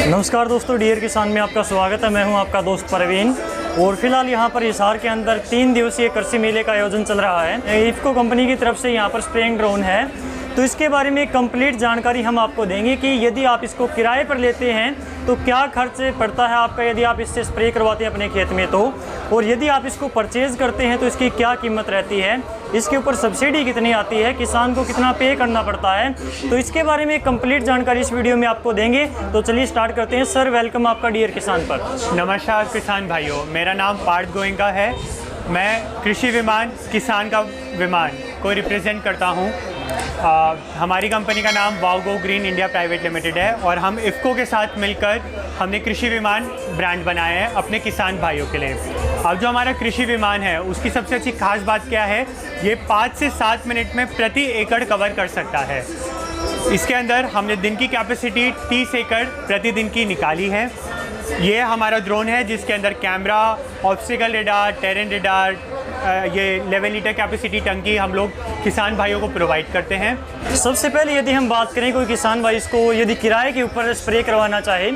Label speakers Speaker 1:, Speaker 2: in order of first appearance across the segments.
Speaker 1: नमस्कार दोस्तों, डियर किसान में आपका स्वागत है। मैं हूं आपका दोस्त परवीन और फिलहाल यहां पर हिसार के अंदर 3 दिवसीय कृषि मेले का आयोजन चल रहा है। इफ्को कंपनी की तरफ से यहां पर स्प्रेइंग ड्रोन है, तो इसके बारे में कंप्लीट जानकारी हम आपको देंगे कि यदि आप इसको किराए पर लेते हैं तो क्या खर्च पड़ता है आपका यदि आप इससे स्प्रे करवाते हैं अपने खेत में तो, और यदि आप इसको परचेज़ करते हैं तो इसकी क्या कीमत रहती है, इसके ऊपर सब्सिडी कितनी आती है, किसान को कितना पे करना पड़ता है। तो इसके बारे में कंप्लीट जानकारी इस वीडियो में आपको देंगे। तो चलिए स्टार्ट करते हैं। सर वेलकम आपका डियर किसान पर।
Speaker 2: नमस्कार किसान भाइयों, मेरा नाम पार्थ गोयंका है। मैं कृषि विमान किसान का विमान को रिप्रेजेंट करता हूँ। हमारी कंपनी का नाम Wow Go Green India Private Limited है और हम इफ्को के साथ मिलकर हमने कृषि विमान ब्रांड बनाया है अपने किसान भाइयों के लिए। अब जो हमारा कृषि विमान है उसकी सबसे अच्छी खास बात क्या है, ये 5 से 7 मिनट में प्रति एकड़ कवर कर सकता है। इसके अंदर हमने दिन की कैपेसिटी 30 एकड़ प्रतिदिन की निकाली है। ये हमारा ड्रोन है जिसके अंदर camera, obstacle radar, terrain radar, ये 11 लीटर कैपेसिटी टंकी हम लोग किसान भाइयों को प्रोवाइड करते हैं।
Speaker 1: सबसे पहले यदि हम बात करें कोई किसान भाई इसको यदि किराए के ऊपर स्प्रे करवाना चाहे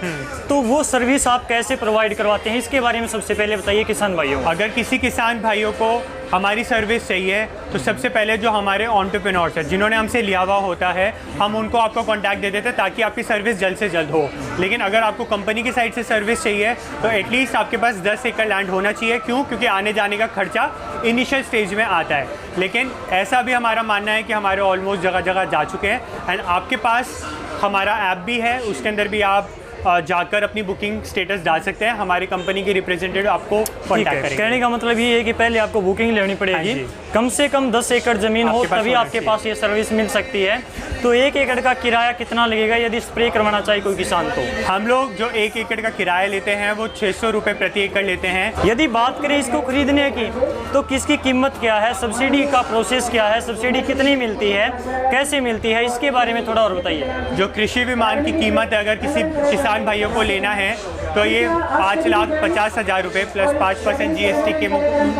Speaker 1: तो वो सर्विस आप कैसे प्रोवाइड करवाते हैं, इसके बारे में सबसे पहले बताइए किसान भाइयों।
Speaker 2: अगर किसी किसान भाइयों को हमारी सर्विस चाहिए तो सबसे पहले जो हमारे एंटरप्रेन्योर्स हैं जिन्होंने हमसे लिया हुआ होता है, हम उनको आपको कांटेक्ट दे देते हैं ताकि आपकी सर्विस जल्द से जल्द हो। लेकिन अगर आपको कंपनी की साइड से सर्विस चाहिए तो एटलीस्ट आपके पास 10 एकड़ लैंड होना चाहिए। क्यों? क्योंकि आने जाने का खर्चा इनिशियल स्टेज में आता है। लेकिन ऐसा भी हमारा मानना है कि हमारे ऑलमोस्ट जगह जगह जा चुके हैं। एंड आपके पास हमारा ऐप भी है, उसके अंदर भी आप जाकर अपनी बुकिंग स्टेटस डाल सकते हैं। हमारी कंपनी के रिप्रेजेंटेटिव आपको कॉन्टैक्ट करेंगे।
Speaker 1: कहने का मतलब ये है कि पहले आपको बुकिंग लेनी पड़ेगी। कम से कम 10 एकड़ ज़मीन हो तभी आपके पास ये सर्विस मिल सकती है। तो 1 एकड़ का किराया कितना लगेगा यदि स्प्रे करवाना चाहिए कोई किसान तो?
Speaker 2: हम लोग जो 1 एकड़ का किराया लेते हैं वो 600 रुपये प्रति एकड़ लेते हैं।
Speaker 1: यदि बात करें इसको खरीदने की तो किसकी कीमत क्या है, सब्सिडी का प्रोसेस क्या है, सब्सिडी कितनी मिलती है, कैसे मिलती है, इसके बारे में थोड़ा और बताइए।
Speaker 2: जो कृषि विमान की कीमत है, अगर किसी किसान भाइयों को लेना है तो ये 5,50,000 रुपये प्लस 5% GST के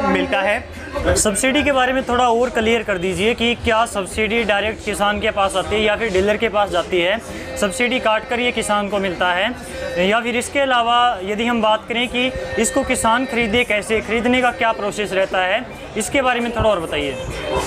Speaker 2: मिलता है।
Speaker 1: सब्सिडी के बारे में थोड़ा और क्लियर कर दीजिए कि क्या सब्सिडी डायरेक्ट किसान के पास आती है या फिर डीलर के पास जाती है, सब्सिडी काट कर ये किसान को मिलता है, या फिर इसके अलावा यदि हम बात करें कि इसको किसान खरीदे कैसे, खरीदने का क्या प्रोसेस रहता है, इसके बारे में थोड़ा और बताइए।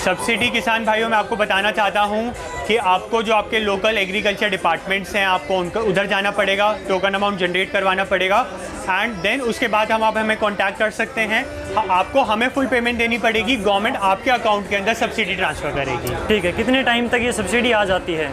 Speaker 2: सब्सिडी किसान भाइयों मैं आपको बताना चाहता हूं कि आपको जो आपके लोकल एग्रीकल्चर डिपार्टमेंट्स हैं आपको उनका उधर जाना पड़ेगा, टोकन अमाउंट जनरेट करवाना पड़ेगा एंड देन उसके बाद आप हमें कांटेक्ट कर सकते हैं। आपको हमें फुल पेमेंट देनी पड़ेगी, गवर्नमेंट आपके अकाउंट के अंदर सब्सिडी ट्रांसफ़र करेगी।
Speaker 1: ठीक है, कितने टाइम तक ये सब्सिडी आ जाती है?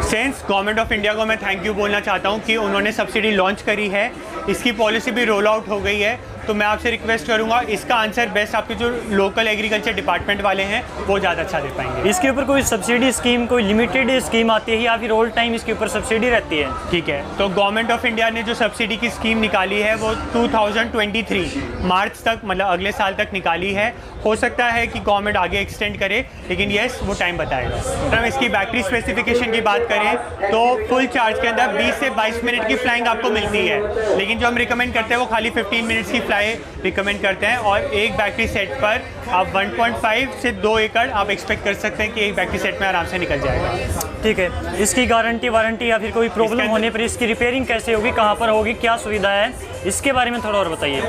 Speaker 2: सेंस गवर्नमेंट ऑफ इंडिया को मैं थैंक यू बोलना चाहता हूँ कि उन्होंने सब्सिडी लॉन्च करी है, इसकी पॉलिसी भी रोल आउट हो गई है। तो मैं आपसे रिक्वेस्ट करूंगा, इसका आंसर बेस्ट आपके जो लोकल एग्रीकल्चर डिपार्टमेंट वाले हैं वो ज़्यादा अच्छा दे पाएंगे।
Speaker 1: इसके ऊपर कोई सब्सिडी स्कीम, कोई लिमिटेड स्कीम आती है या फिर ऑल टाइम इसके ऊपर सब्सिडी रहती है?
Speaker 2: ठीक है, तो गवर्नमेंट ऑफ इंडिया ने जो सब्सिडी की स्कीम निकाली है वो 2023 मार्च तक, मतलब अगले साल तक निकाली है। हो सकता है कि गवर्नमेंट आगे एक्सटेंड करे, लेकिन येस वो टाइम बताएगा। तो हम इसकी बैटरी स्पेसिफिकेशन की बात करें तो फुल चार्ज के अंदर 20 से 22 मिनट की फ्लाइंग आपको मिलती है, लेकिन जो हम रिकमेंड करते हैं वो खाली 15 मिनट्स की रिकमेंड करते हैं। और एक बैटरी सेट पर आप 1.5 से 2 एकड़ आप एक्सपेक्ट कर सकते हैं कि एक बैटरी सेट में आराम से निकल जाएगा।
Speaker 1: ठीक है, इसकी गारंटी वारंटी या फिर कोई प्रॉब्लम होने पर इसकी रिपेयरिंग कैसे होगी, कहाँ पर होगी, क्या सुविधा है, इसके बारे में थोड़ा और बताइए।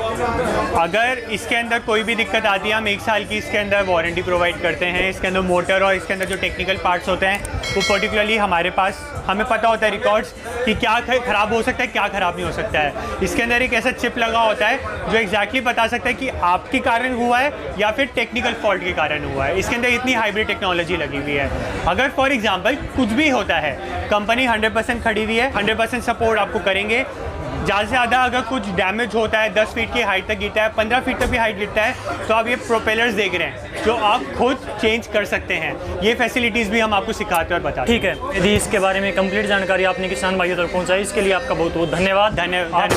Speaker 2: अगर इसके अंदर कोई भी दिक्कत आती है, हम 1 साल की इसके अंदर वारंटी प्रोवाइड करते हैं। इसके अंदर मोटर और इसके अंदर जो टेक्निकल पार्ट्स होते हैं वो पर्टिकुलरली हमारे पास, हमें पता होता है रिकॉर्ड्स कि क्या ख़राब हो सकता है, क्या ख़राब नहीं हो सकता है। इसके अंदर एक ऐसा चिप लगा होता है जो एग्जैक्टली बता सकता है कि आपके कारण हुआ है या फिर टेक्निकल फॉल्ट के कारण हुआ है। इसके अंदर इतनी हाइब्रिड टेक्नोलॉजी लगी हुई है। अगर फॉर एग्जांपल कुछ भी होता है, कंपनी 100% खड़ी हुई है, 100% सपोर्ट आपको करेंगे। ज़्यादा से ज़्यादा अगर कुछ डैमेज होता है, 10 फीट की हाइट तक गिरता है, 15 फीट तक भी हाइट गिरता है, तो आप ये प्रोपेलर्स देख रहे हैं जो आप खुद चेंज कर सकते हैं। ये फैसिलिटीज़ भी हम आपको सिखाते हैं और बताते हैं।
Speaker 1: ठीक है, यदि इसके बारे में कंप्लीट जानकारी आपने किसान भाइयों तक पहुँचाई, इसके लिए आपका बहुत बहुत धन्यवाद।
Speaker 2: धन्यवाद।